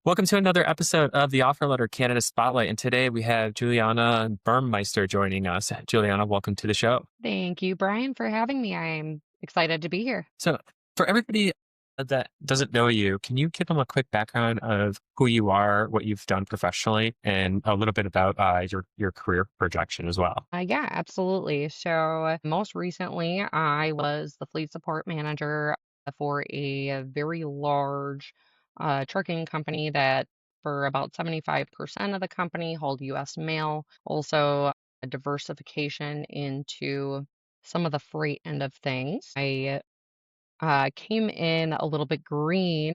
Welcome to another episode of the Offer Letter Canada Spotlight. And today we have Juliana Burmeister joining us. Juliana, welcome to the show. Thank you, Brian, for having me. I'm excited to be here. So, for everybody that doesn't know you, can you give them a quick background of who you are, what you've done professionally, and a little bit about your career projection as well? Yeah, absolutely. So, most recently, I was the fleet support manager for a very large trucking company that for about 75% of the company hold US mail. Also, a diversification into some of the freight end of things. I came in a little bit green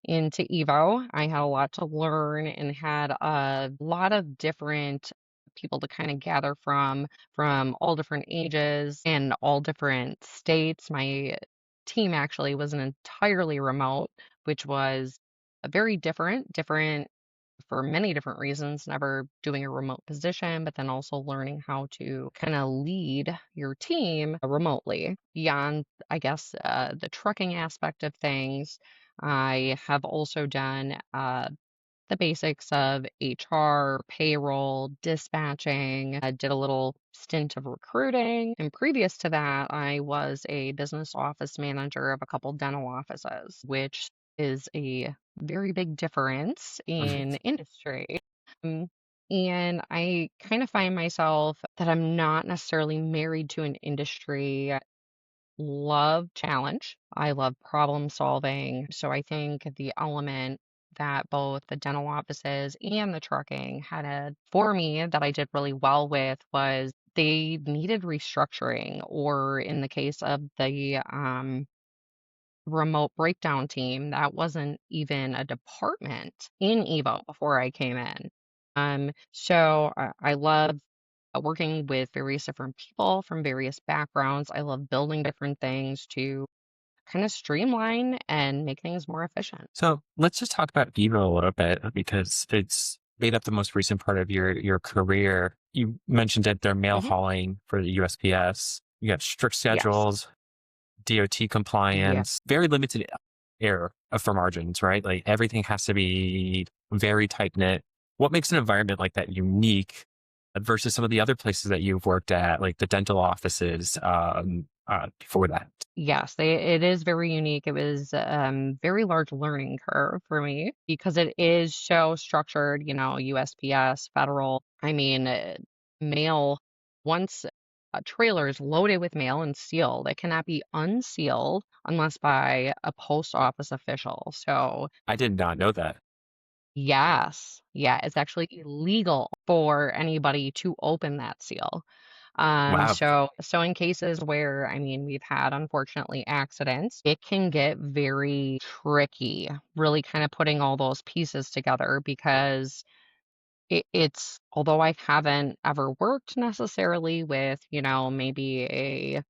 into Evo. I had a lot to learn and had a lot of different people to kind of gather from all different ages and all different states. My team actually was an entirely remote, which was a very different for many different reasons, never doing a remote position, but then also learning how to kind of lead your team remotely. Beyond, I guess, the trucking aspect of things, I have also done the basics of HR, payroll, dispatching. I did a little stint of recruiting. And previous to that, I was a business office manager of a couple dental offices, which is a very big difference in industry. Um, and I kind of find myself that I'm not necessarily married to an industry. Love challenge. I love problem solving. So I think the element that both the dental offices and the trucking had for me that I did really well with was they needed restructuring, or in the case of the remote breakdown team, that wasn't even a department in Evo before I came in. So I love working with various different people from various backgrounds. I love building different things to kind of streamline and make things more efficient. So, let's just talk about Evo a little bit because it's made up the most recent part of your career. You mentioned that they're mail Hmm. hauling for the USPS. You got strict Yes. schedules, DOT Yeah. compliance, very limited error for margins, right? Like everything has to be very tight knit. What makes an environment like that unique versus some of the other places that you've worked at, like the dental offices before that? Yes, it is very unique. It was very large learning curve for me because it is so structured, USPS, federal. I mean, mail, once a trailer is loaded with mail and sealed, it cannot be unsealed unless by a post office official. So I did not know that. yes. Yeah, it's actually illegal for anybody to open that seal. Wow. So in cases where, I mean, we've had unfortunately accidents, it can get very tricky, really kind of putting all those pieces together because it's, although I haven't ever worked necessarily with, maybe a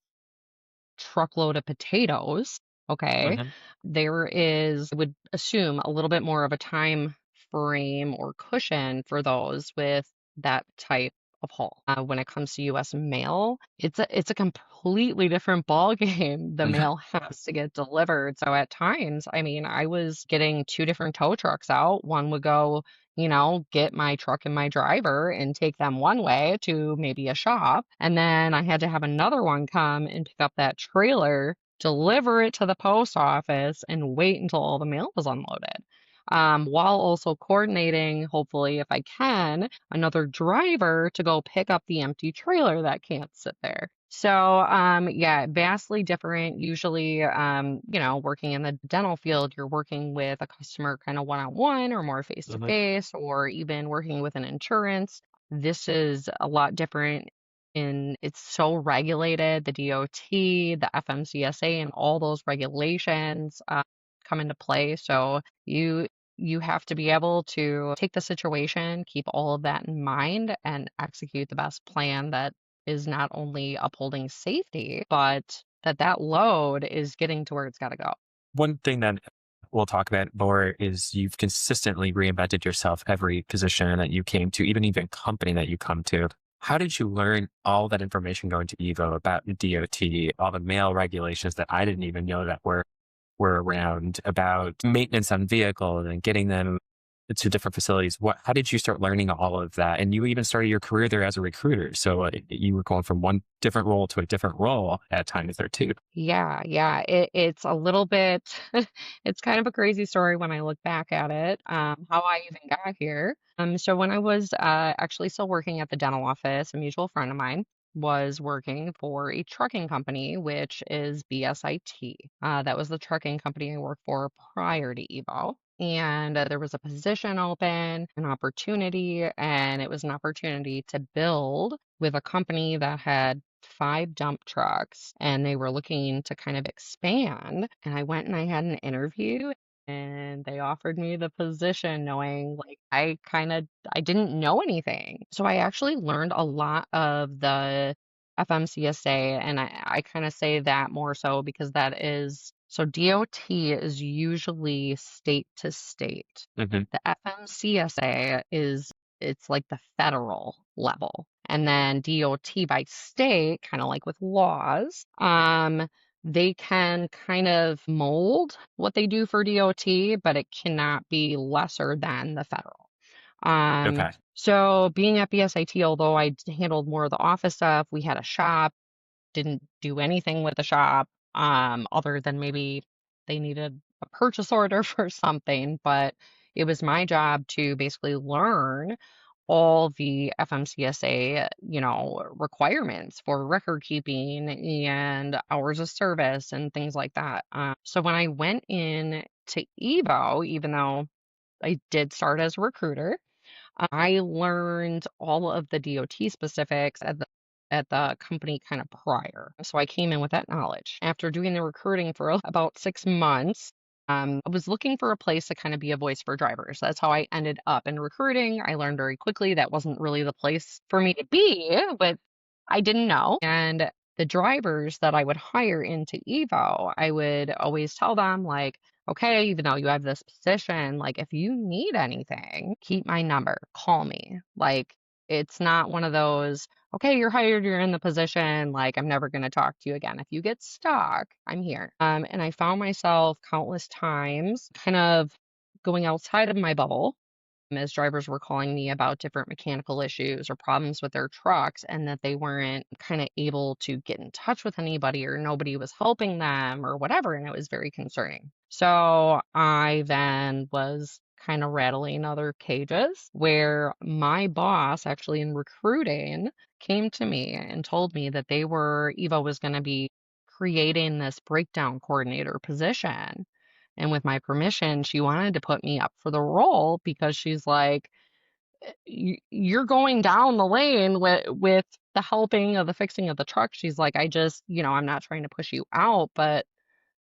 truckload of potatoes, okay, Mhm. there is, I would assume, a little bit more of a time frame or cushion for those with that type of haul. When it comes to US mail, it's a completely different ball game. The mail has to get delivered. So at times, I mean, I was getting two different tow trucks out. One would go, get my truck and my driver and take them one way to maybe a shop. And then I had to have another one come and pick up that trailer, deliver it to the post office, and wait until all the mail was unloaded. While also coordinating, hopefully, if I can, another driver to go pick up the empty trailer that can't sit there. So, yeah, vastly different. Usually, working in the dental field, you're working with a customer kind of one-on-one or more Mhm. face-to-face, or even working with an insurance. This is a lot different in it's so regulated. The DOT, the FMCSA, and all those regulations come into play. So you have to be able to take the situation, keep all of that in mind, and execute the best plan that is not only upholding safety, but that load is getting to where it's got to go. One thing that we'll talk about more is you've consistently reinvented yourself every position that you came to, even company that you come to. How did you learn all that information going to Evo about DOT, all the mail regulations that I didn't even know that were around about maintenance on vehicles and getting them to different facilities. How did you start learning all of that? And you even started your career there as a recruiter. So you were going from one different role to a different role at times there too. Yeah, yeah. It's a little bit, it's kind of a crazy story when I look back at it, how I even got here. So when I was actually still working at the dental office, a mutual friend of mine was working for a trucking company, which is BSIT. That was the trucking company I worked for prior to Evo. And there was a position open, an opportunity, and it was an opportunity to build with a company that had 5 dump trucks and they were looking to kind of expand. And I went and I had an interview and they offered me the position knowing like I didn't know anything. So I actually learned a lot of the FMCSA and I kind of say that more so because that is so DOT is usually state to state. Hmm. The FMCSA is it's like the federal level. And then DOT by state, kind of like with laws, they can kind of mold what they do for DOT, but it cannot be lesser than the federal. Okay. So being at BSIT, although handled more of the office stuff, we had a shop, didn't do anything with the shop, other than maybe they needed a purchase order for something, but it was my job to basically learn all the FMCSA, requirements for record keeping and hours of service and things like that. So when I went in to Evo, even though I did start as a recruiter, I learned all of the DOT specifics at the company kind of prior. So I came in with that knowledge. After doing the recruiting for about 6 months, I was looking for a place to kind of be a voice for drivers. That's how I ended up in recruiting. I learned very quickly that wasn't really the place for me to be, but I didn't know. And the drivers that I would hire into Evo, I would always tell them, like, okay, even though you have this position, like if you need anything, keep my number, call me. Like it's not one of those, okay, you're hired, you're in the position, like I'm never going to talk to you again. If you get stuck, I'm here. And I found myself countless times kind of going outside of my bubble as drivers were calling me about different mechanical issues or problems with their trucks and that they weren't kind of able to get in touch with anybody or nobody was helping them or whatever. And it was very concerning. So I then was kind of rattling other cages where my boss, actually in recruiting, came to me and told me that Evo was going to be creating this breakdown coordinator position. And with my permission, she wanted to put me up for the role because she's like, You're going down the lane with the helping of the fixing of the truck." She's like, "I just, I'm not trying to push you out, but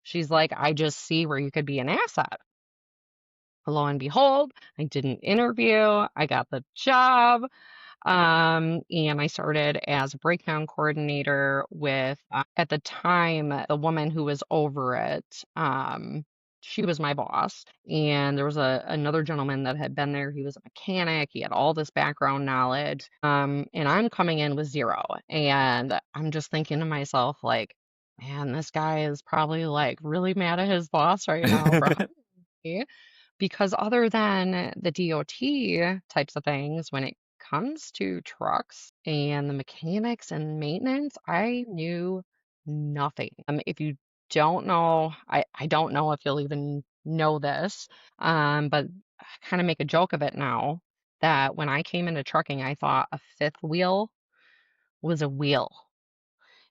she's like, I just see where you could be an asset." Lo and behold, I did an interview, I got the job. And I started as a breakdown coordinator with, at the time, the woman who was over it. She was my boss, and there was another gentleman that had been there. He was a mechanic. He had all this background knowledge. And I'm coming in with zero, and I'm just thinking to myself, like, man, this guy is probably like really mad at his boss right now for hiring me. Because other than the DOT types of things, when it comes to trucks and the mechanics and maintenance, I knew nothing. If you don't know, I don't know if you'll even know this, but I kind of make a joke of it now that when I came into trucking, I thought a fifth wheel was a wheel.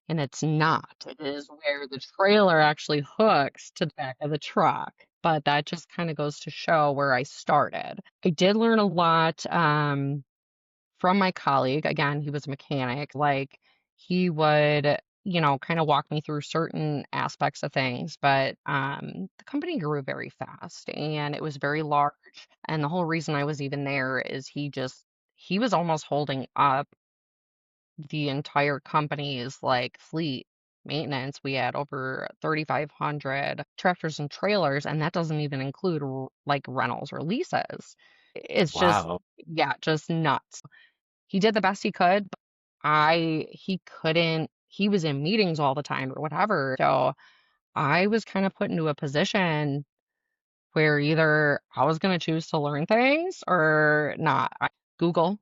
And it's not. It is where the trailer actually hooks to the back of the truck. But that just kind of goes to show where I started. I did learn a lot from my colleague. Again, he was a mechanic. Like he would, kind of walk me through certain aspects of things. But the company grew very fast and it was very large. And the whole reason I was even there is he was almost holding up the entire company's like fleet maintenance. We had over 3,500 tractors and trailers, and that doesn't even include like rentals or leases. It's just, Wow. yeah, just nuts. He did the best he could. But he couldn't, he was in meetings all the time or whatever. So I was kind of put into a position where either I was going to choose to learn things or not. Google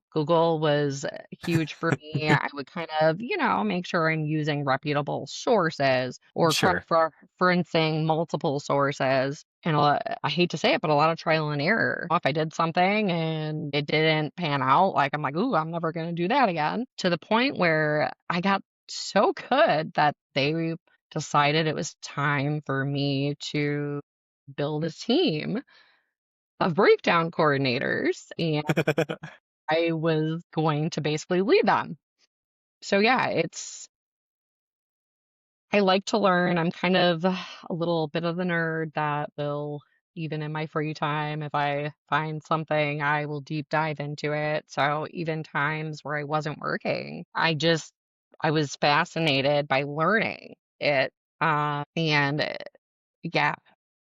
was huge for me. I would kind of, make sure I'm using reputable sources or Sure. cross-referencing multiple sources. And I hate to say it, but a lot of trial and error. If I did something and it didn't pan out, like I'm like, ooh, I'm never going to do that again. To the point where I got so good that they decided it was time for me to build a team of breakdown coordinators, and I was going to basically lead them. So yeah, I like to learn. I'm kind of a little bit of the nerd that will, even in my free time, if I find something, I will deep dive into it. So even times where I wasn't working, I was fascinated by learning it. And yeah,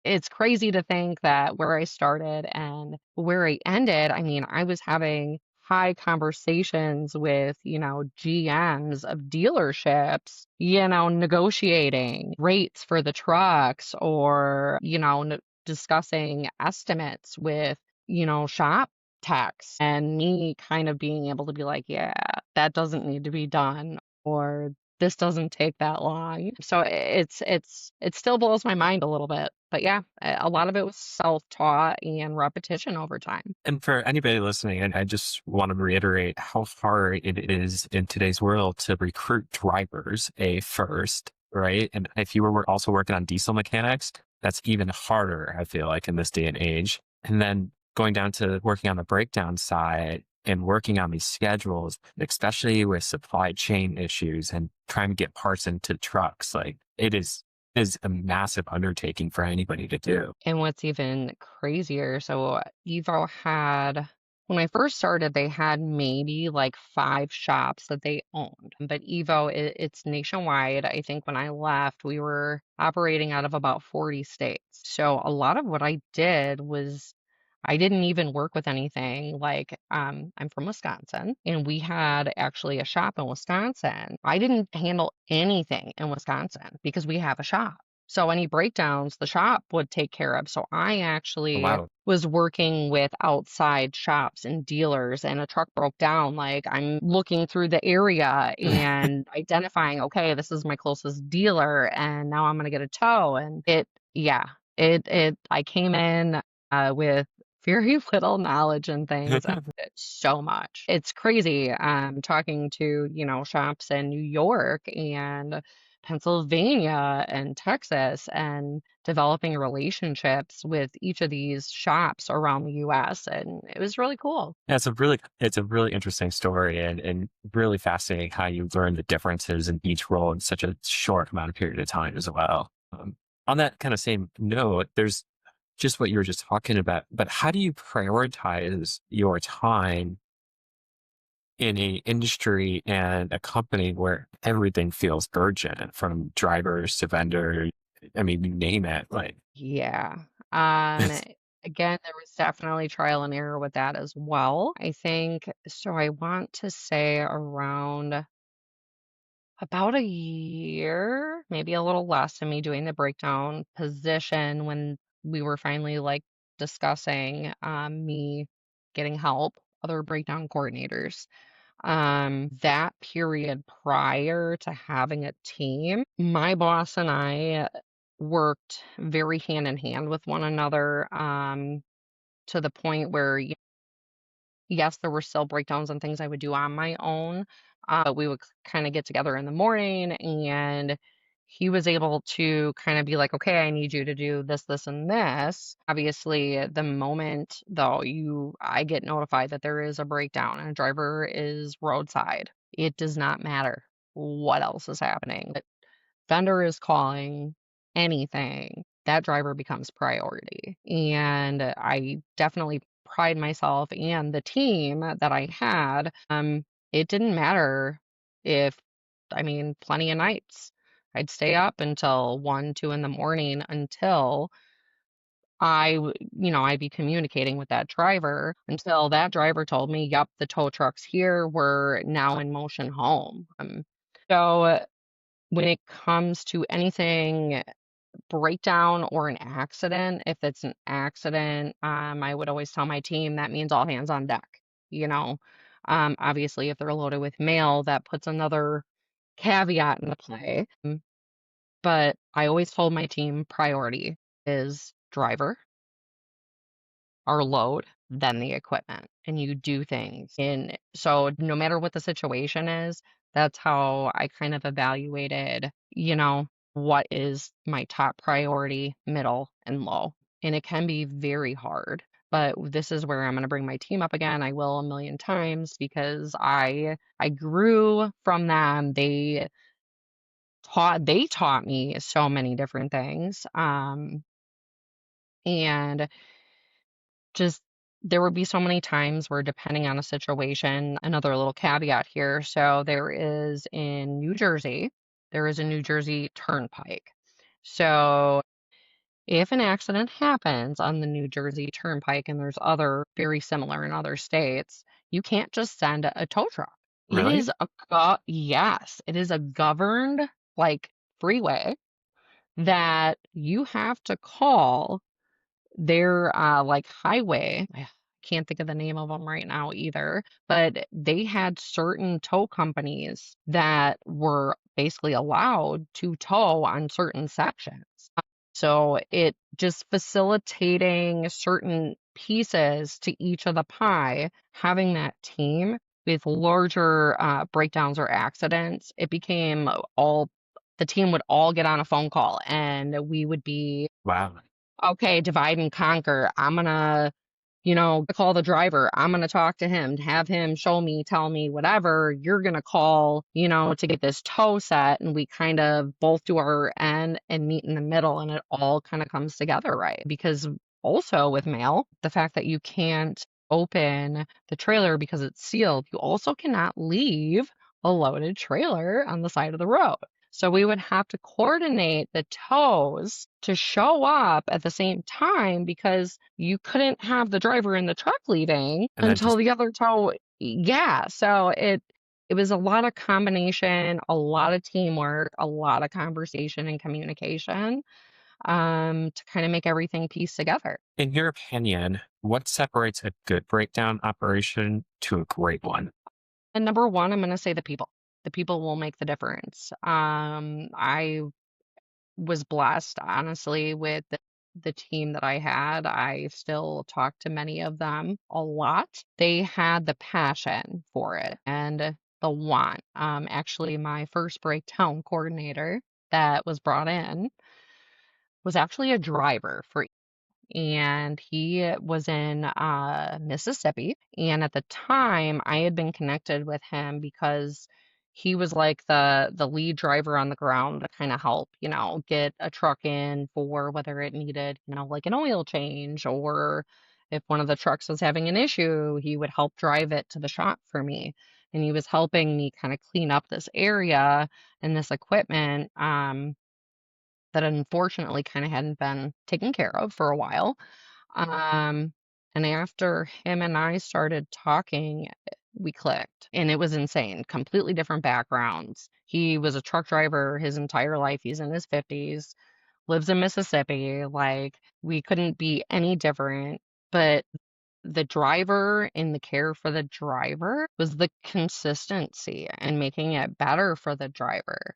it's crazy to think that where I started and where I ended, I mean, I was having high conversations with, GMs of dealerships, negotiating rates for the trucks or, discussing estimates with, shop techs and me kind of being able to be like, yeah, that doesn't need to be done. Or this doesn't take that long. So it still blows my mind a little bit. But yeah, a lot of it was self-taught and repetition over time. And for anybody listening, and I just want to reiterate how hard it is in today's world to recruit drivers, first, right? And if you were also working on diesel mechanics, that's even harder, I feel like, in this day and age. And then going down to working on the breakdown side and working on these schedules, especially with supply chain issues and trying to get parts into trucks, like is a massive undertaking for anybody to do. And what's even crazier, so Evo had, when I first started, they had maybe like 5 shops that they owned. But Evo, it's nationwide. I think when I left, we were operating out of about 40 states. So a lot of what I did was I didn't even work with anything like I'm from Wisconsin and we had actually a shop in Wisconsin. I didn't handle anything in Wisconsin because we have a shop. So any breakdowns the shop would take care of. So I actually Wow. was working with outside shops and dealers and a truck broke down. Like I'm looking through the area and identifying, okay, this is my closest dealer and now I'm gonna get a tow. And yeah, I came in with very little knowledge and things and it so much. It's crazy talking to, shops in New York and Pennsylvania and Texas and developing relationships with each of these shops around the US and it was really cool. Yeah, it's a really interesting story and really fascinating how you learn the differences in each role in such a short amount of period of time as well. On that kind of same note, there's just what you were just talking about, but how do you prioritize your time in a industry and a company where everything feels urgent from drivers to vendors? I mean, you name it, like Yeah. Um, Again, there was definitely trial and error with that as well. I think so. I want to say around about a year, maybe a little less, of me doing the breakdown position when we were finally like discussing me getting help, other breakdown coordinators. That period prior to having a team, my boss and I worked very hand in hand with one another, to the point where, yes, there were still breakdowns and things I would do on my own, but we would kind of get together in the morning and he was able to kind of be like, okay, I need you to do this, this, and this. Obviously, the moment though I get notified that there is a breakdown and a driver is roadside, it does not matter what else is happening. Vendor is calling, anything, that driver becomes priority. And I definitely pride myself and the team that I had. It didn't matter if, I mean, plenty of nights. I'd stay up until 1, 2 in the morning until I'd be communicating with that driver until that driver told me, yep, the tow truck's here. We're now in motion home. So when it comes to anything breakdown or an accident, if it's an accident, I would always tell my team that means all hands on deck, you know. Obviously, if they're loaded with mail, that puts another caveat into play. But I always told my team priority is driver, our load, then the equipment. And you do things. And so no matter what the situation is, that's how I kind of evaluated, what is my top priority, middle, and low. And it can be very hard. But this is where I'm going to bring my team up again. I will a million times because I grew from them. They taught me so many different things. And just there would be so many times where depending on a situation, another little caveat here. So there is a New Jersey turnpike. So if an accident happens on the New Jersey turnpike, and there's other very similar in other states, you can't just send a tow truck. Really? Yes, it is a governed like freeway that you have to call their, like, highway. I can't think of the name of them right now either, but they had certain tow companies that were basically allowed to tow on certain sections. So it just facilitating certain pieces to each of the pie, having that team with larger breakdowns or accidents, it became all the team would all get on a phone call and we would be Wow. okay, divide and conquer. I'm gonna, call the driver. I'm gonna talk to him, have him show me, tell me whatever. You're gonna call, to get this tow set, and we kind of both do our end and meet in the middle, and it all kind of comes together, right? Because also with mail, the fact that you can't open the trailer because it's sealed, you also cannot leave a loaded trailer on the side of the road. So we would have to coordinate the tows to show up at the same time because you couldn't have the driver in the truck leaving And then until just the other tow. Yeah, so it was a lot of combination, a lot of teamwork, a lot of conversation and communication to kind of make everything piece together. in your opinion, what separates a good breakdown operation to a great one? And number one, I'm going to say the people. The people will make the difference. I was blessed, honestly, with the team that I had. I still talk to many of them a lot. They had the passion for it and the want. Actually, my first breakdown coordinator that was brought in was actually a driver for and he was in Mississippi. And at the time, I had been connected with him because he was like the lead driver on the ground to kind of help, get a truck in for whether it needed, like an oil change or if one of the trucks was having an issue, he would help drive it to the shop for me. And he was helping me kind of clean up this area and this equipment. That unfortunately kind of hadn't been taken care of for a while. Um, and after him and I started talking, we clicked and it was insane. Completely different backgrounds. He was a truck driver his entire life. He's in his 50s, lives in Mississippi. Like, we couldn't be any different. But the driver and the care for the driver was the consistency and making it better for the driver.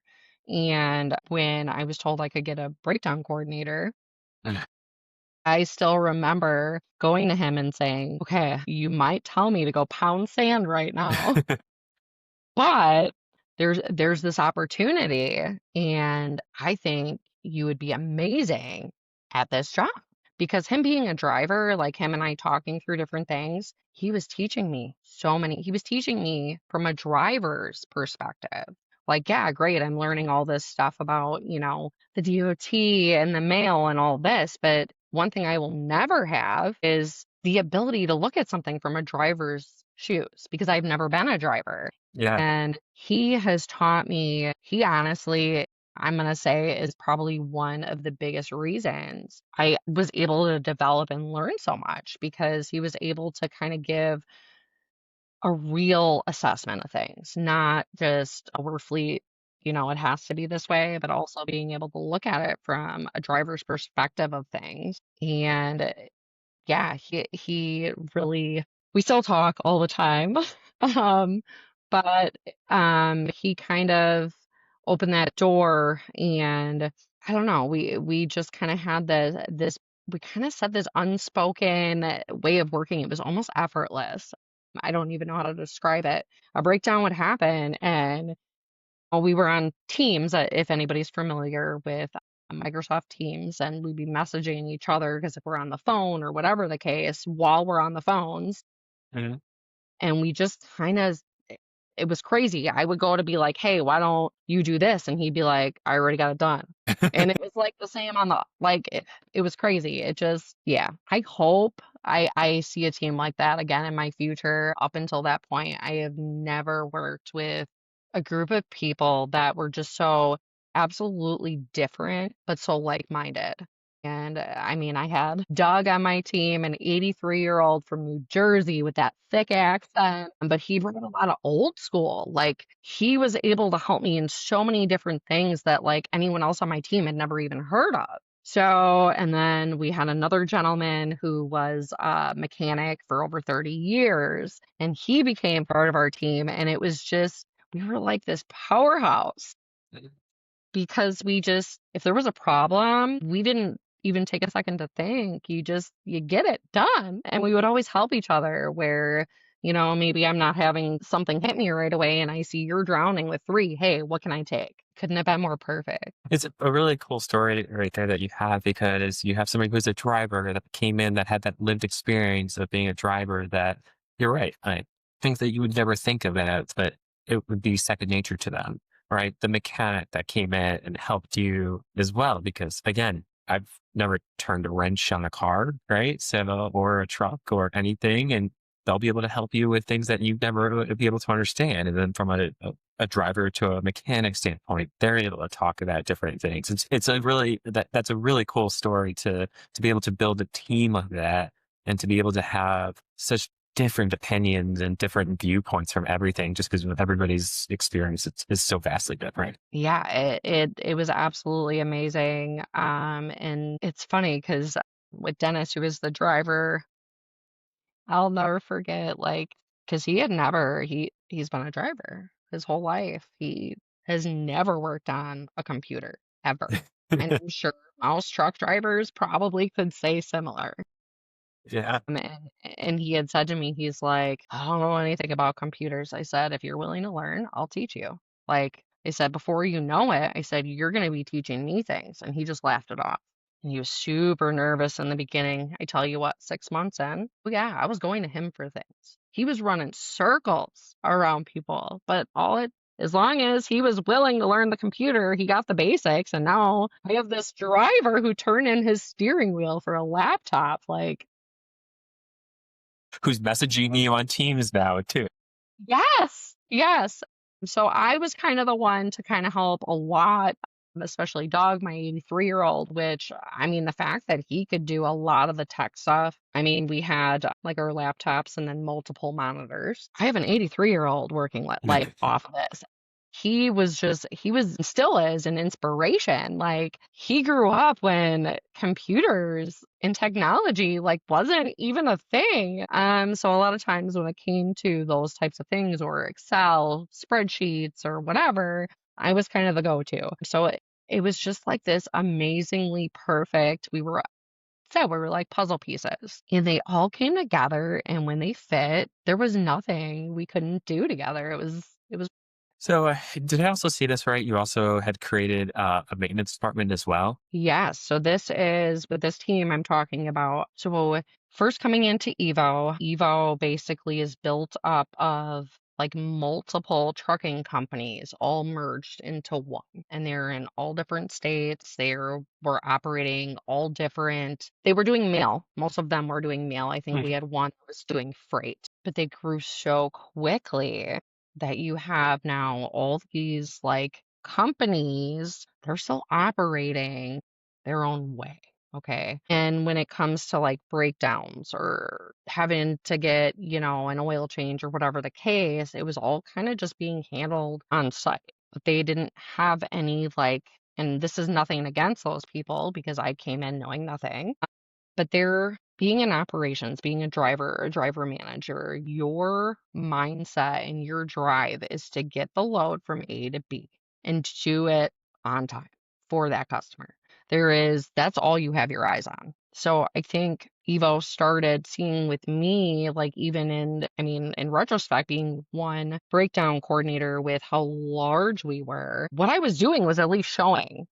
And when I was told I could get a breakdown coordinator, I still remember going to him and saying, okay, you might tell me to go pound sand right now, but there's this opportunity, and I think you would be amazing at this job. Because him being a driver, like him and I talking through different things, he was teaching me from a driver's perspective. Like, yeah, great, I'm learning all this stuff about, the DOT and the mail and all this, but one thing I will never have is the ability to look at something from a driver's shoes because I've never been a driver. Yeah. And he has taught me, he honestly, I'm going to say, is probably one of the biggest reasons I was able to develop and learn so much because he was able to kind of give a real assessment of things, not just a we're fleet. it has to be this way, but also being able to look at it from a driver's perspective of things. And yeah, he really we still talk all the time. Um, but he kind of opened that door, and I don't know, we just kind of had this we kind of said this unspoken way of working. It was almost effortless. I don't even know how to describe it. A breakdown would happen, and we were on Teams, if anybody's familiar with Microsoft Teams, and we'd be messaging each other because if we're on the phone or whatever the case, while we're on the phones, Mhm. and we just kind of, it was crazy. I would go to be like, "Hey, why don't you do this?" And he'd be like, "I already got it done." And it was like the same on the like it was crazy. It just yeah. I hope I see a team like that again in my future. Up until that point, I have never worked with a group of people that were just so absolutely different, but so like-minded. And I mean, I had Doug on my team, an 83-year-old from New Jersey with that thick accent, but he brought a lot of old school. Like, he was able to help me in so many different things that, like, anyone else on my team had never even heard of. So, and then we had another gentleman who was a mechanic for over 30 years, and he became part of our team. And it was just, we were like this powerhouse because we just if there was a problem, we didn't even take a second to think. You get it done. And we would always help each other where, maybe I'm not having something hit me right away and I see you're drowning with three. Hey, what can I take? Couldn't have been more perfect. It's a really cool story right there that you have because you have somebody who's a driver that came in that had that lived experience of being a driver that you're right. I think that you would never think of it, but it would be second nature to them, right? The mechanic that came in and helped you as well, because again, I've never turned a wrench on a car, right? So, or a truck or anything. And they'll be able to help you with things that you'd never be able to understand. And then from a driver to a mechanic standpoint, they're able to talk about different things. It's a really that's a really cool story to be able to build a team like that and to be able to have such different opinions and different viewpoints from everything just because everybody's experience is so vastly different. Yeah, it was absolutely amazing. And it's funny because with Dennis, who was the driver, I'll never forget, like, because he's been a driver his whole life. He has never worked on a computer ever. And I'm sure most truck drivers probably could say similar. Yeah. And he had said to me, he's like, "I don't know anything about computers." I said, "If you're willing to learn, I'll teach you." Like I said, before you know it, I said, "You're going to be teaching me things." And he just laughed it off. And he was super nervous in the beginning. I tell you what, 6 months in, oh yeah, I was going to him for things. He was running circles around people, but as long as he was willing to learn the computer, he got the basics. And now I have this driver who turned in his steering wheel for a laptop. Like, Who's messaging you on Teams now too. yes, yes. So I was kind of the one to kind of help a lot, especially Dog, my 83-year-old, which I mean, the fact that he could do a lot of the tech stuff. I mean, we had like our laptops and then multiple monitors. I have an 83-year-old working life off of this. He was still is an inspiration. Like, he grew up when computers and technology like wasn't even a thing. So a lot of times when it came to those types of things or Excel spreadsheets or whatever, I was kind of the go-to. So it was just like this amazingly perfect. We were like puzzle pieces and they all came together, and when they fit, there was nothing we couldn't do together. It was So, did I also see this right? You also had created a maintenance department as well. Yes. So this is with this team I'm talking about. So first coming into Evo basically is built up of like multiple trucking companies all merged into one. And they're in all different states. Were operating all different. They were doing mail. Most of them were doing mail. I think we Mhm. had one that was doing freight. But they grew so quickly that you have now all these like companies, they're still operating their own way. Okay. And when it comes to like breakdowns or having to get, an oil change or whatever the case, it was all kind of just being handled on site. but they didn't have any like, and this is nothing against those people because I came in knowing nothing, but they're being in operations, being a driver manager, your mindset and your drive is to get the load from A to B and do it on time for that customer. That's all you have your eyes on. So I think Evo started seeing with me, like even in retrospect, being one breakdown coordinator with how large we were, what I was doing was at least showing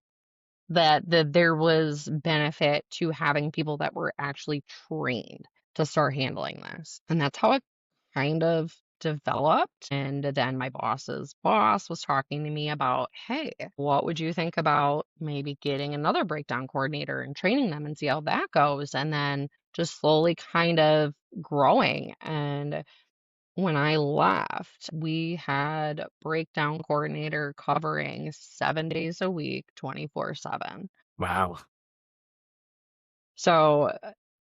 that there was benefit to having people that were actually trained to start handling this. And that's how it kind of developed. And then my boss's boss was talking to me about, hey, what would you think about maybe getting another breakdown coordinator and training them and see how that goes? And then just slowly kind of growing. And when I left, we had breakdown coordinator covering 7 days a week, 24/7. Wow. So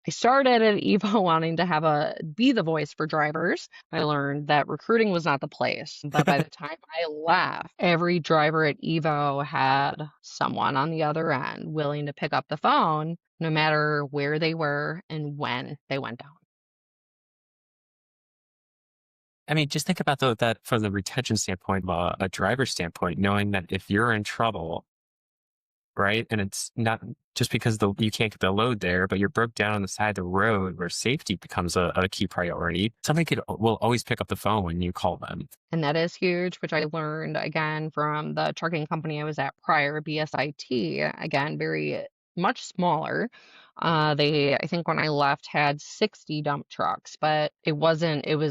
I started at Evo wanting to be the voice for drivers. I learned that recruiting was not the place. But by the time I left, every driver at Evo had someone on the other end willing to pick up the phone, no matter where they were and when they went down. I mean, just think about that from the retention standpoint, a driver standpoint, knowing that if you're in trouble, right? And it's not just because you can't get the load there, but you're broke down on the side of the road where safety becomes a key priority. Somebody will always pick up the phone when you call them. And that is huge, which I learned again from the trucking company I was at prior, BSIT. Again, very much smaller. I think when I left, had 60 dump trucks, but it was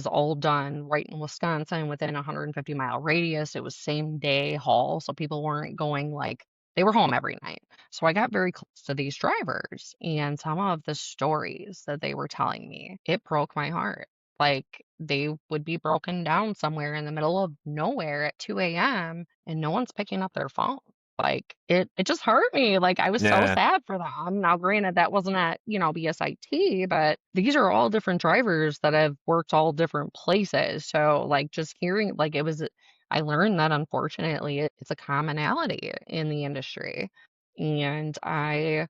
all done right in Wisconsin within a 150-mile radius. It was same day haul. So people weren't going like, they were home every night. So I got very close to these drivers and some of the stories that they were telling me, it broke my heart. Like they would be broken down somewhere in the middle of nowhere at 2 a.m. and no one's picking up their phone. Like it just hurt me. Like I was so Yeah. sad for them. Now, granted, that wasn't at, BSIT, but these are all different drivers that have worked all different places. So like just hearing like I learned that unfortunately it's a commonality in the industry. And I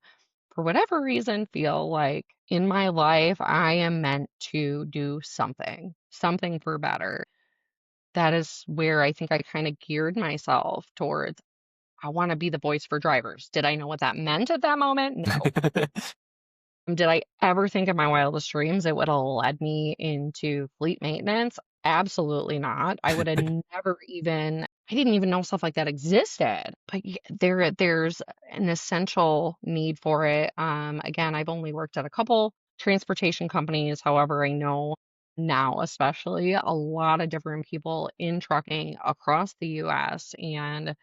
for whatever reason, feel like in my life, I am meant to do something for better. That is where I think I kind of geared myself towards, I want to be the voice for drivers. Did I know what that meant at that moment? No. Did I ever think in my wildest dreams it would have led me into fleet maintenance? Absolutely not. I would have never even, I didn't even know stuff like that existed. But there's an essential need for it. Again, I've only worked at a couple transportation companies. However, I know now, especially a lot of different people in trucking across the US, and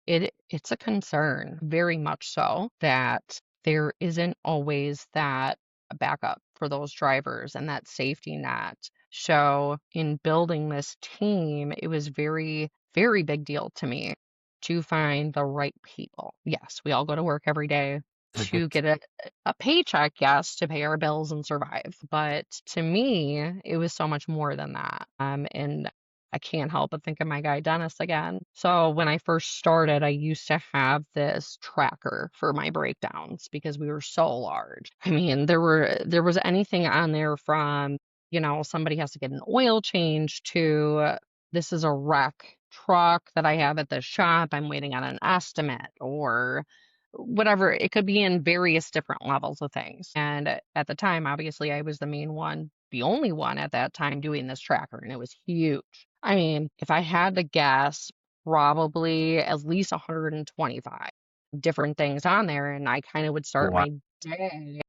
it's a concern, very much so, that there isn't always that backup for those drivers and that safety net. So in building this team, it was very, very big deal to me to find the right people. Yes, we all go to work every day to get a paycheck, yes, to pay our bills and survive. But to me, it was so much more than that. And I can't help but think of my guy Dennis again. So when I first started, I used to have this tracker for my breakdowns because we were so large. I mean, there was anything on there from, somebody has to get an oil change to this is a wreck truck that I have at the shop. I'm waiting on an estimate or whatever. It could be in various different levels of things. And at the time, obviously, I was the main one, the only one at that time doing this tracker, and it was huge. I mean, if I had to guess, probably at least 125 different things on there, and I kind of would start Wow. my day.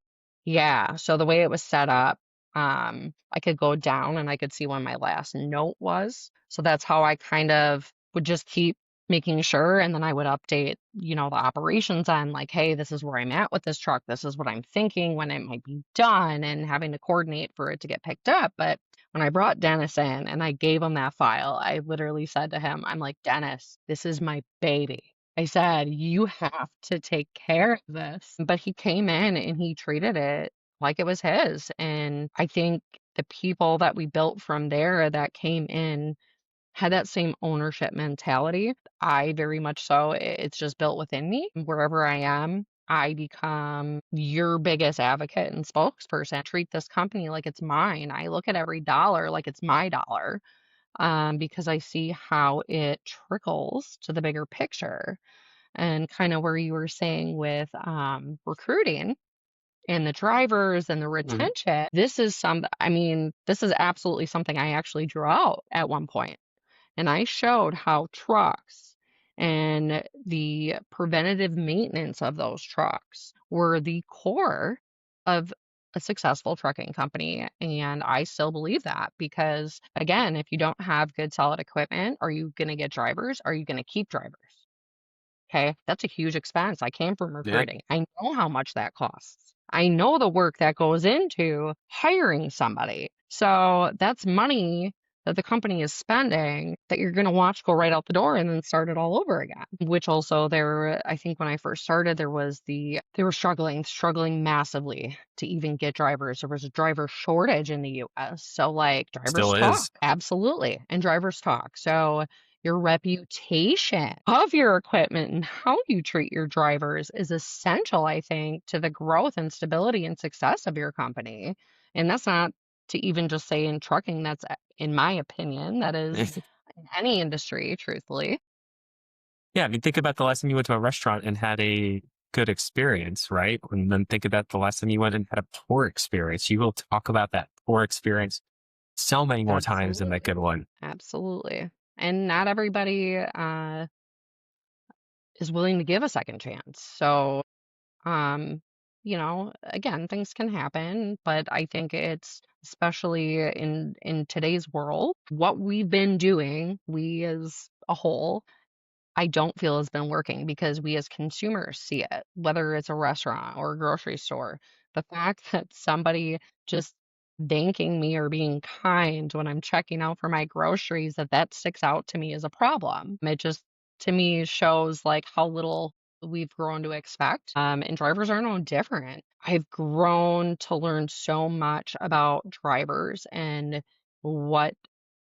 Yeah, so the way it was set up, I could go down and I could see when my last note was. So that's how I kind of would just keep making sure, and then I would update, the operations on like, hey, this is where I'm at with this truck. This is what I'm thinking when it might be done and having to coordinate for it to get picked up. But when I brought Dennis in and I gave him that file, I literally said to him, I'm like, Dennis, this is my baby. I said, you have to take care of this. But he came in and he treated it like it was his. And I think the people that we built from there that came in had that same ownership mentality. I very much so. It's just built within me. Wherever I am, I become your biggest advocate and spokesperson. Treat this company like it's mine. I look at every dollar like it's my dollar, because I see how it trickles to the bigger picture. And kind of where you were saying with recruiting and the drivers and the Mhm. retention, I mean, this is absolutely something I actually drew out at one point. And I showed how trucks and the preventative maintenance of those trucks were the core of a successful trucking company. And I still believe that because, again, if you don't have good, solid equipment, are you going to get drivers? Are you going to keep drivers? Okay, that's a huge expense. I came from Yeah. recruiting. I know how much that costs. I know the work that goes into hiring somebody. So that's money that the company is spending that you're going to watch go right out the door and then start it all over again. Which also I think when I first started, they were struggling massively to even get drivers. There was a driver shortage in the US. So like drivers Still talk. is. Absolutely. And drivers talk. So your reputation of your equipment and how you treat your drivers is essential, I think, to the growth and stability and success of your company. And that's not to even just say in trucking, that's in my opinion, that is in any industry, truthfully. Yeah, I mean, think about the last time you went to a restaurant and had a good experience, right? And then think about the last time you went and had a poor experience. You will talk about that poor experience so many more times than that Absolutely. good one. Absolutely. And not everybody is willing to give a second chance. So Um, again, things can happen, but I think it's especially in today's world, what we've been doing, we as a whole, I don't feel has been working because we as consumers see it, whether it's a restaurant or a grocery store. The fact that somebody just thanking me or being kind when I'm checking out for my groceries, that sticks out to me as a problem. It just, to me, shows like how little we've grown to expect. And drivers are no different. I've grown to learn so much about drivers and what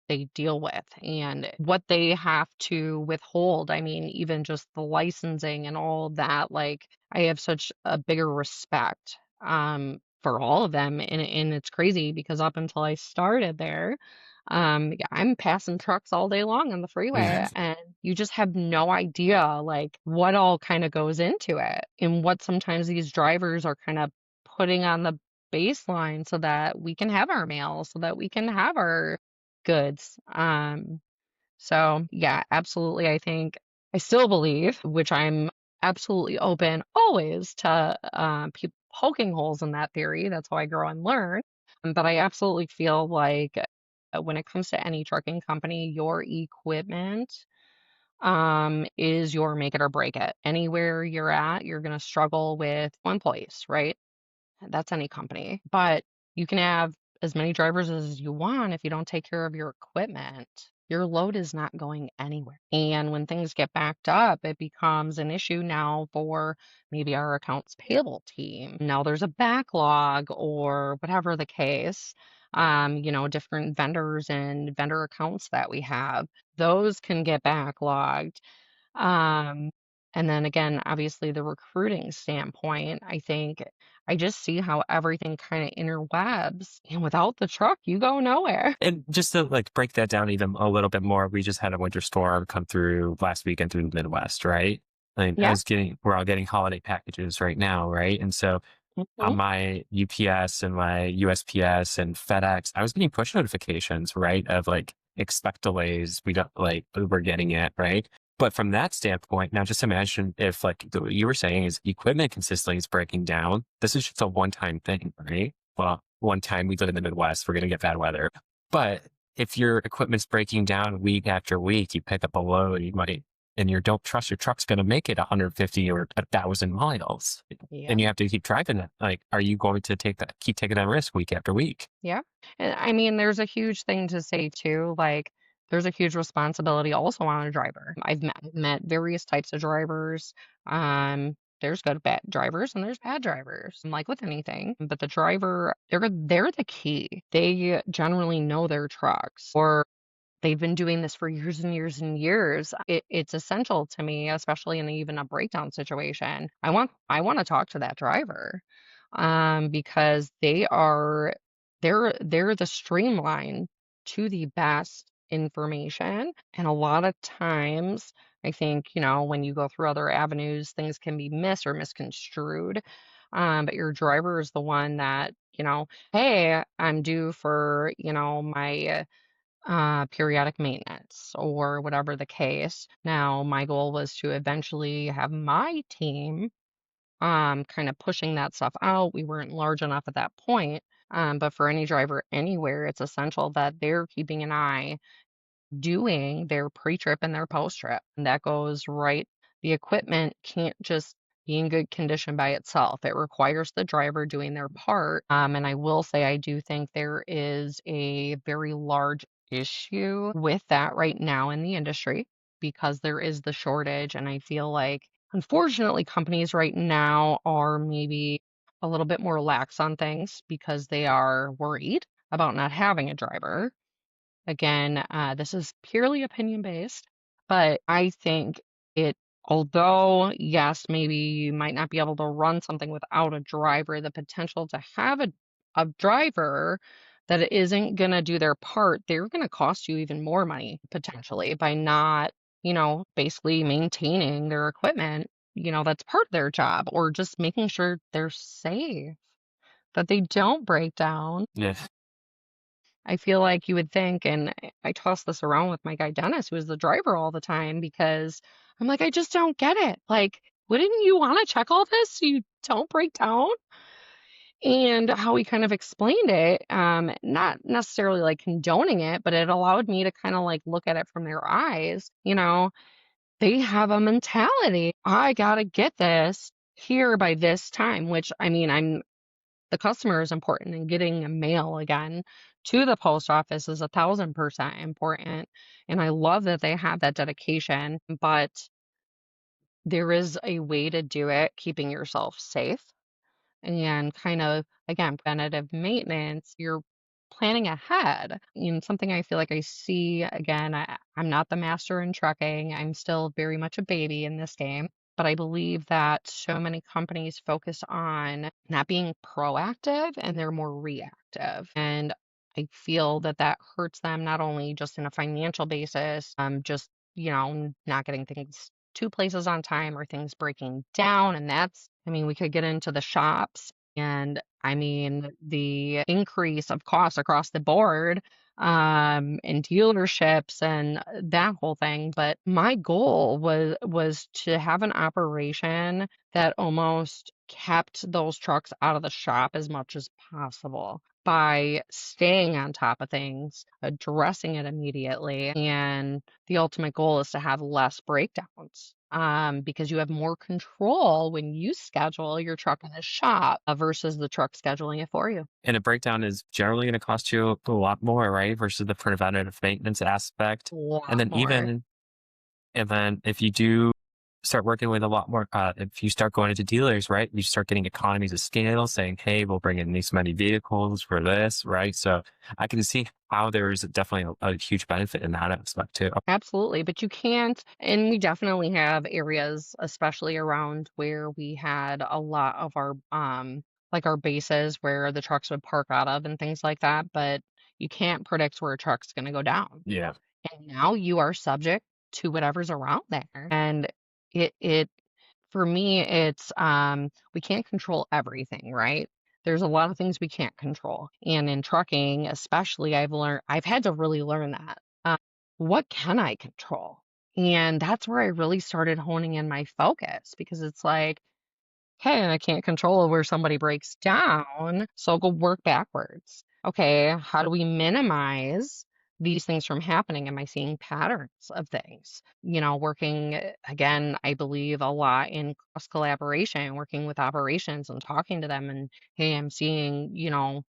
they deal with and what they have to withhold. I mean, even just the licensing and all of that, like I have such a bigger respect for all of them. And it's crazy because up until I started there, yeah, I'm passing trucks all day long on the freeway and you just have no idea like what all kind of goes into it and what sometimes these drivers are kind of putting on the baseline so that we can have our mail, so that we can have our goods. So yeah, absolutely. I think I still believe, which I'm absolutely open always to people poking holes in that theory. That's how I grow and learn. But I absolutely feel like when it comes to any trucking company, your equipment is your make it or break it. Anywhere you're at, you're going to struggle with one place, right? That's any company. But you can have as many drivers as you want if you don't take care of your equipment. Your load is not going anywhere. And when things get backed up, it becomes an issue now for maybe our accounts payable team. Now there's a backlog or whatever the case. Different vendors and vendor accounts that we have, those can get backlogged. Um, and then again, obviously the recruiting standpoint, I think I just see how everything kind of interwebs. And without the truck, you go nowhere. And just to like break that down even a little bit more, we just had a winter storm come through last weekend through the Midwest, right? And Yeah. we're all getting holiday packages right now, right? And so on Mhm. my UPS and my USPS and FedEx, I was getting push notifications, right? Of like, expect delays. We don't like, we're getting it, right? But from that standpoint, now just imagine if like what you were saying is equipment consistently is breaking down. This is just a one-time thing, right? Well, one time we live in the Midwest, we're going to get bad weather. But if your equipment's breaking down week after week, you pick up a load, you might, and you don't trust your truck's going to make it 150 or 1,000 miles, Yeah. and you have to keep driving it. Like, are you going to keep taking that risk week after week? Yeah. And I mean, there's a huge thing to say too. Like, there's a huge responsibility also on a driver. I've met various types of drivers. There's good bad drivers and there's bad drivers. And like with anything, but the driver, they're the key. They generally know their trucks or they've been doing this for years and years and years. It's essential to me, especially in even a breakdown situation. I want to talk to that driver, because they're the streamline to the best information. And a lot of times, I think, when you go through other avenues, things can be missed or misconstrued. But your driver is the one that, hey, I'm due for, my periodic maintenance or whatever the case. Now, my goal was to eventually have my team kind of pushing that stuff out. We weren't large enough at that point. But for any driver anywhere, it's essential that they're keeping an eye doing their pre-trip and their post-trip. And that goes right. The equipment can't just be in good condition by itself. It requires the driver doing their part. And I will say, I do think there is a very large issue with that right now in the industry because there is the shortage. And I feel like, unfortunately, companies right now are maybe a little bit more lax on things because they are worried about not having a driver. Again, this is purely opinion based, but I think it, although, yes, maybe you might not be able to run something without a driver, the potential to have a driver that isn't going to do their part, they're going to cost you even more money potentially by not, basically maintaining their equipment, that's part of their job, or just making sure they're safe, that they don't break down. Yes. I feel like you would think, and I toss this around with my guy Dennis, who is the driver all the time, because I'm like, I just don't get it. Like, wouldn't you want to check all this so you don't break down? And how he kind of explained it, not necessarily like condoning it, but it allowed me to kind of like look at it from their eyes. They have a mentality. I gotta get this here by this time, which I mean, the customer is important, and getting a mail again to the post office is 1,000% important. And I love that they have that dedication, but there is a way to do it, keeping yourself safe and kind of, again, preventative maintenance. You're planning ahead. And something I feel like I see again, I'm not the master in trucking. I'm still very much a baby in this game. But I believe that so many companies focus on not being proactive and they're more reactive. And I feel that that hurts them not only just in a financial basis, just, not getting things to places on time or things breaking down. And that's, I mean, we could get into the shops and I mean, the increase of costs across the board, and dealerships and that whole thing. But my goal was to have an operation that almost kept those trucks out of the shop as much as possible by staying on top of things, addressing it immediately. And the ultimate goal is to have less breakdowns. Because you have more control when you schedule your truck in the shop versus the truck scheduling it for you. And a breakdown is generally going to cost you a lot more, right? Versus the preventative maintenance aspect. A And lot then more. if you do start working with a lot more, if you start going into dealers, right, you start getting economies of scale saying, hey, we'll bring in these many vehicles for this, right? So I can see how there's definitely a huge benefit in that aspect too. Absolutely, but you can't, and we definitely have areas, especially around where we had a lot of our like our bases where the trucks would park out of and things like that, but you can't predict where a truck's going to go down. Yeah. And now you are subject to whatever's around there. And it for me, it's we can't control everything, right? There's a lot of things we can't control. And in trucking, especially, I've had to really learn that. What can I control? And that's where I really started honing in my focus because it's like, hey, I can't control where somebody breaks down, so I'll go work backwards. Okay, how do we minimize these things from happening? Am I seeing patterns of things? Working again, I believe a lot in cross collaboration, working with operations and talking to them. And hey, I'm seeing,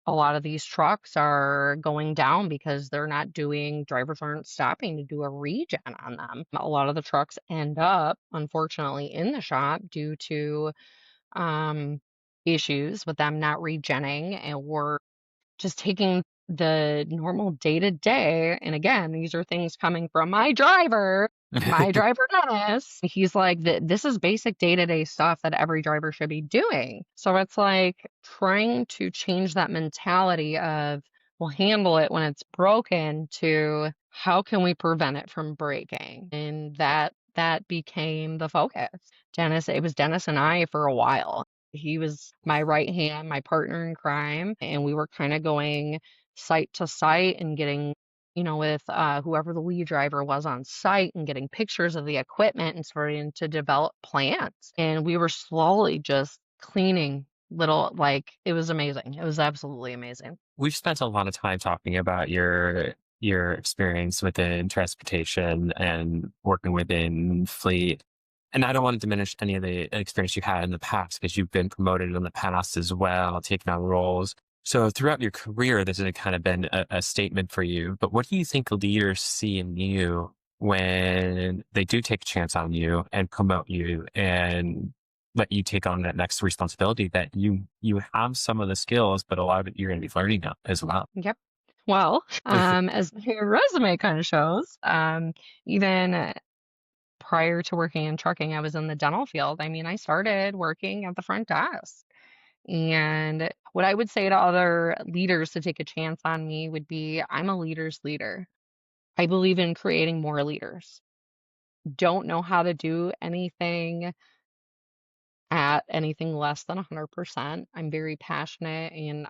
a lot of these trucks are going down because drivers aren't stopping to do a regen on them. A lot of the trucks end up, unfortunately, in the shop due to um, issues with them not regenning and or just taking the normal day to day, and again, these are things coming from my driver Dennis. He's like, this is basic day to day stuff that every driver should be doing. So it's like trying to change that mentality of, we'll handle it when it's broken, to how can we prevent it from breaking? And that became the focus. It was Dennis and I for a while. He was my right hand, my partner in crime, and we were kind of going site to site and getting, with whoever the lead driver was on site, and getting pictures of the equipment and starting to develop plans. And we were slowly just cleaning little, like, it was amazing. It was absolutely amazing. We've spent a lot of time talking about your experience within transportation and working within fleet. And I don't want to diminish any of the experience you had in the past, because you've been promoted in the past as well, taking on roles. So throughout your career, this has kind of been a statement for you. But what do you think leaders see in you when they do take a chance on you and promote you and let you take on that next responsibility, that you have some of the skills, but a lot of it you're going to be learning as well? Yep. Well, as your resume kind of shows, even prior to working in trucking, I was in the dental field. I mean, I started working at the front desk. And what I would say to other leaders to take a chance on me would be, I'm a leader's leader. I believe in creating more leaders. Don't know how to do anything at anything less than 100%. I'm very passionate, and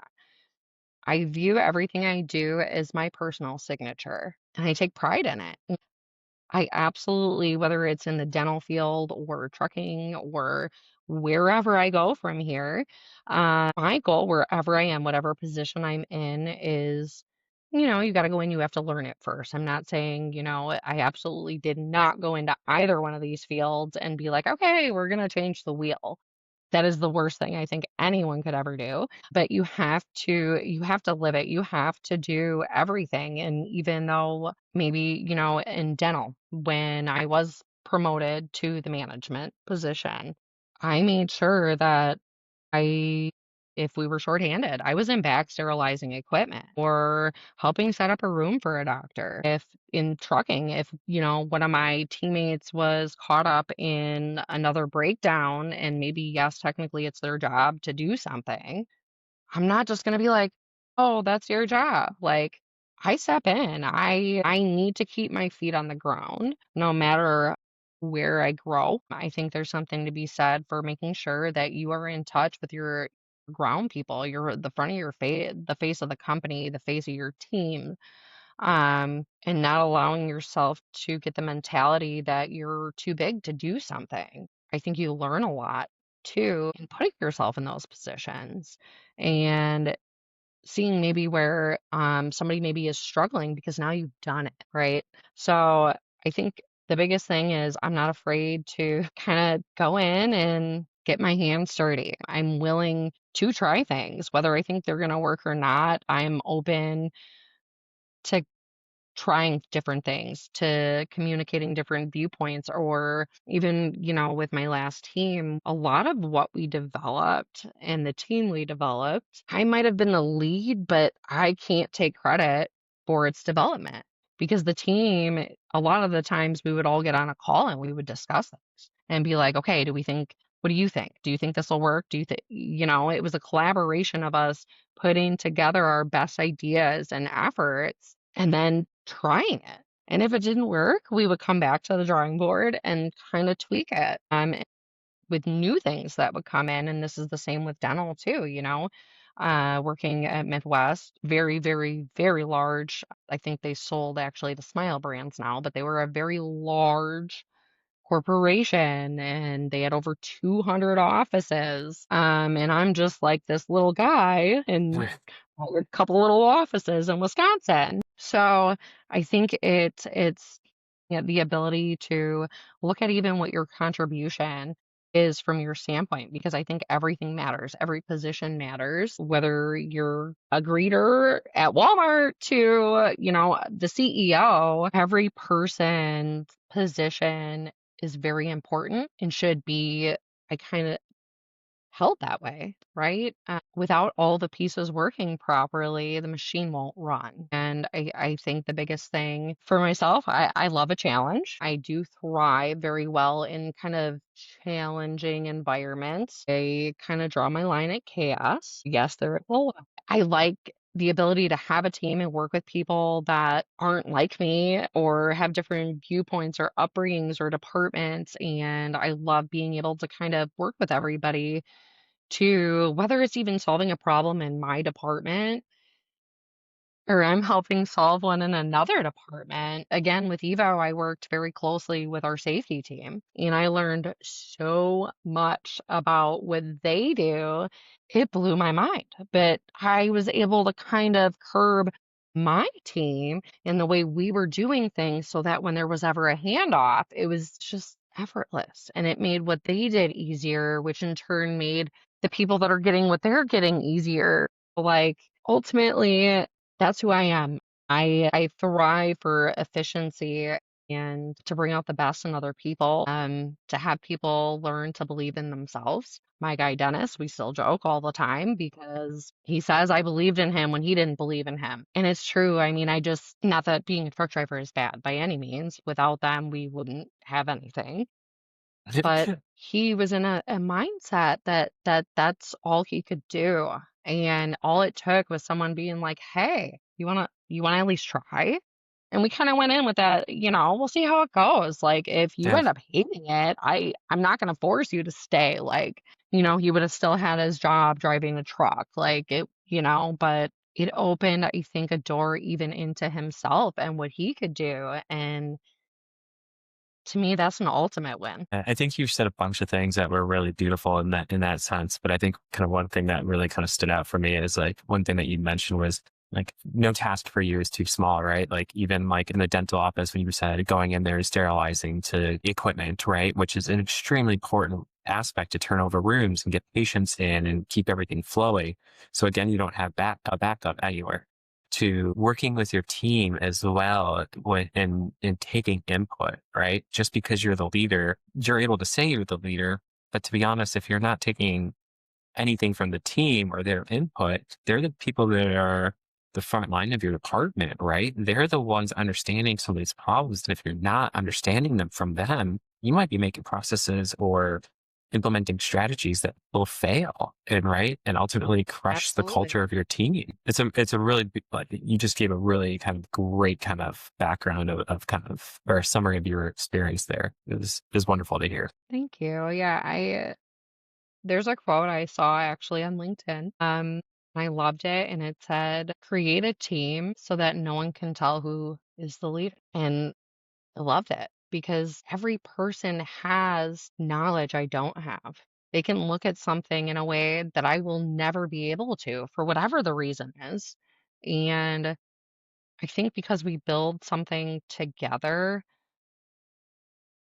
I view everything I do as my personal signature, and I take pride in it. I absolutely, whether it's in the dental field or trucking or wherever I go from here, my goal wherever I am, whatever position I'm in, is, you got to go in, you have to learn it first. I'm not saying, I absolutely did not go into either one of these fields and be like, okay, we're going to change the wheel. That is the worst thing I think anyone could ever do. But you have to live it. You have to do everything. And even though maybe, in dental, when I was promoted to the management position, I made sure that I if we were shorthanded, I was in back sterilizing equipment or helping set up a room for a doctor. If in trucking, if, one of my teammates was caught up in another breakdown, and maybe, yes, technically it's their job to do something, I'm not just gonna be like, "Oh, that's your job." Like, I step in. I need to keep my feet on the ground no matter where I grow. I think there's something to be said for making sure that you are in touch with your ground people, the front of your face, the face of the company, the face of your team, and not allowing yourself to get the mentality that you're too big to do something. I think you learn a lot too in putting yourself in those positions, and seeing maybe where somebody maybe is struggling because now you've done it, right? So I think the biggest thing is, I'm not afraid to kind of go in and get my hands dirty. I'm willing to try things, whether I think they're going to work or not. I'm open to trying different things, to communicating different viewpoints, or even, with my last team, a lot of what we developed and the team we developed, I might have been the lead, but I can't take credit for its development, because the team, a lot of the times we would all get on a call and we would discuss things and be like, okay, what do you think? Do you think this will work? Do you think, it was a collaboration of us putting together our best ideas and efforts and then trying it. And if it didn't work, we would come back to the drawing board and kind of tweak it, with new things that would come in. And this is the same with dental too, working at Midwest, very, very, very large. I think they sold actually the Smile brands now, but they were a very large corporation, and they had over 200 offices. And I'm just like this little guy in a couple little offices in Wisconsin. So I think it's the ability to look at even what your contribution is from your standpoint, because I think everything matters. Every position matters, whether you're a greeter at Walmart to, the CEO. Every person's position is very important and should be, I kind of held that way, right? Without all the pieces working properly, the machine won't run. And I think the biggest thing for myself, I love a challenge. I do thrive very well in kind of challenging environments. I kind of draw my line at chaos. Yes, there will. I like the ability to have a team and work with people that aren't like me or have different viewpoints or upbringings or departments. And I love being able to kind of work with everybody to whether it's even solving a problem in my department or I'm helping solve one in another department. Again, with Evo, I worked very closely with our safety team, and I learned so much about what they do. It blew my mind, but I was able to kind of curb my team and the way we were doing things so that when there was ever a handoff, it was just effortless and it made what they did easier, which in turn made the people that are getting what they're getting easier. Like ultimately, that's who I am. I thrive for efficiency and to bring out the best in other people, to have people learn to believe in themselves. My guy Dennis, we still joke all the time because he says I believed in him when he didn't believe in him. And it's true. I mean, I just, not that being a truck driver is bad by any means. Without them, we wouldn't have anything. But he was in a mindset that's all he could do, and all it took was someone being like, "Hey, you wanna at least try?" And we kinda went in with that, "We'll see how it goes, like, if you Yeah. end up hating it, I'm not gonna force you to stay," like, he would have still had his job driving a truck, like, but it opened, I think, a door even into himself and what he could do, and to me, that's an ultimate win. I think you said a bunch of things that were really beautiful in that sense. But I think kind of one thing that really kind of stood out for me is like one thing that you mentioned was like no task for you is too small, right? Like even like in the dental office when you said going in there and sterilizing to equipment, right? Which is an extremely important aspect to turn over rooms and get patients in and keep everything flowing. So again, you don't have a backup anywhere to working with your team as well in taking input, right? Just because you're the leader, you're able to say you're the leader. But to be honest, if you're not taking anything from the team or their input, they're the people that are the front line of your department, right? They're the ones understanding some of these problems. And if you're not understanding them from them, you might be making processes or implementing strategies that will fail and right and ultimately crush the Absolutely. culture of your team. It's a really like you just gave a really kind of great kind of background of kind of or a summary of your experience there. It was wonderful to hear. Thank you. Yeah, there's a quote I saw actually on LinkedIn. I loved it and it said, "Create a team so that no one can tell who is the leader." And I loved it because every person has knowledge I don't have. They can look at something in a way that I will never be able to for whatever the reason is. And I think because we build something together,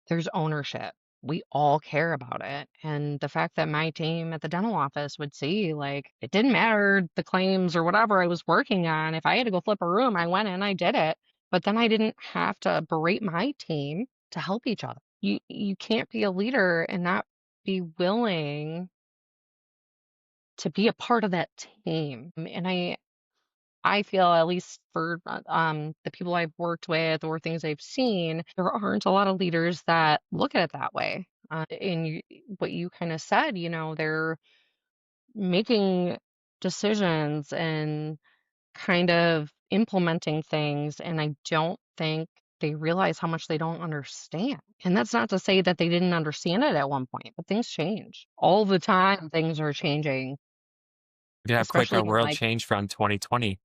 there's ownership. We all care about it. And the fact that my team at the dental office would see, like, it didn't matter the claims or whatever I was working on. If I had to go flip a room, I went and I did it. But then I didn't have to berate my team to help each other. You can't be a leader and not be willing to be a part of that team. And I feel at least for the people I've worked with or things I've seen, there aren't a lot of leaders that look at it that way. What you kind of said, they're making decisions and kind of implementing things, and I don't think they realize how much they don't understand. And that's not to say that they didn't understand it at one point, but things change all the time. Things are changing, Yeah, how quick especially our in world like changed from 2020.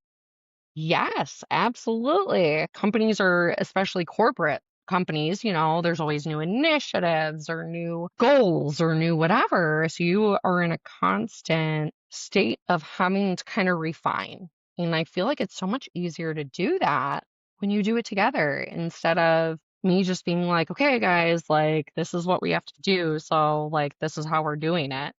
yes, absolutely. Companies are, especially corporate companies, there's always new initiatives or new goals or new whatever. So you are in a constant state of having to kind of refine. And I feel like it's so much easier to do that when you do it together instead of me just being like, okay, guys, like this is what we have to do. So like this is how we're doing it.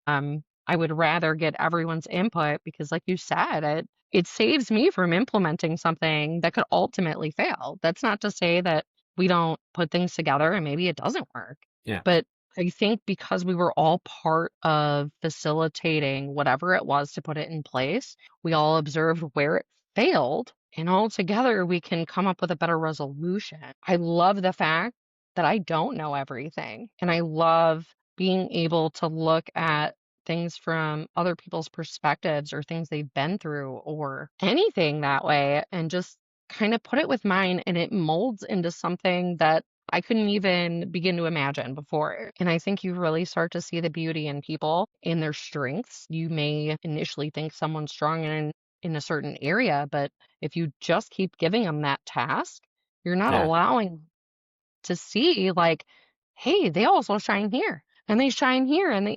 I would rather get everyone's input because like you said, it saves me from implementing something that could ultimately fail. That's not to say that we don't put things together and maybe it doesn't work. Yeah. But I think because we were all part of facilitating whatever it was to put it in place, we all observed where it failed, and all together we can come up with a better resolution. I love the fact that I don't know everything, and I love being able to look at things from other people's perspectives or things they've been through or anything that way and just kind of put it with mine and it molds into something that I couldn't even begin to imagine before. And I think you really start to see the beauty in people, in their strengths. You may initially think someone's strong in a certain area, but if you just keep giving them that task, you're not Yeah. allowing to see like, hey, they also shine here and they shine here and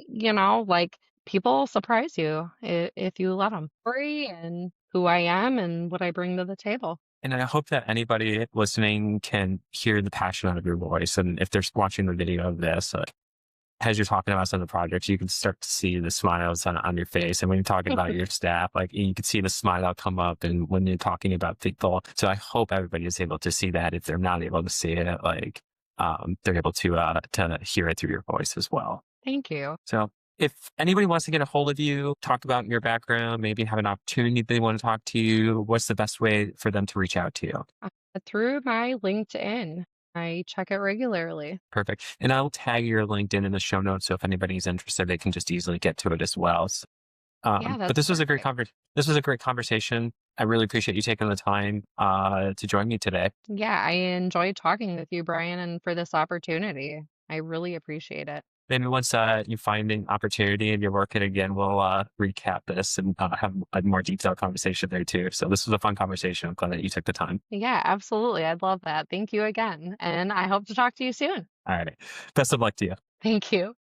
like people surprise you if you let them. Story and who I am and what I bring to the table. And I hope that anybody listening can hear the passion out of your voice. And if they're watching the video of this, as you're talking about some of the projects, you can start to see the smiles on your face. And when you're talking about your staff, like you can see the smile come up. And when you're talking about people, so I hope everybody is able to see that. If they're not able to see it, like they're able to hear it through your voice as well. Thank you. So if anybody wants to get a hold of you, talk about your background, maybe have an opportunity they want to talk to you, what's the best way for them to reach out to you? Uh, Through my LinkedIn, I check it regularly. Perfect. And I'll tag your LinkedIn in the show notes. So if anybody's interested, they can just easily get to it as well. So, Yeah, but that's perfect. this was a great conversation. I really appreciate you taking the time to join me today. Yeah, I enjoyed talking with you, Brian, and for this opportunity. I really appreciate it. Maybe once you find an opportunity and you're working again, we'll recap this and have a more detailed conversation there too. So this was a fun conversation. I'm glad that you took the time. Yeah, absolutely. I'd love that. Thank you again. And I hope to talk to you soon. All right. Best of luck to you. Thank you.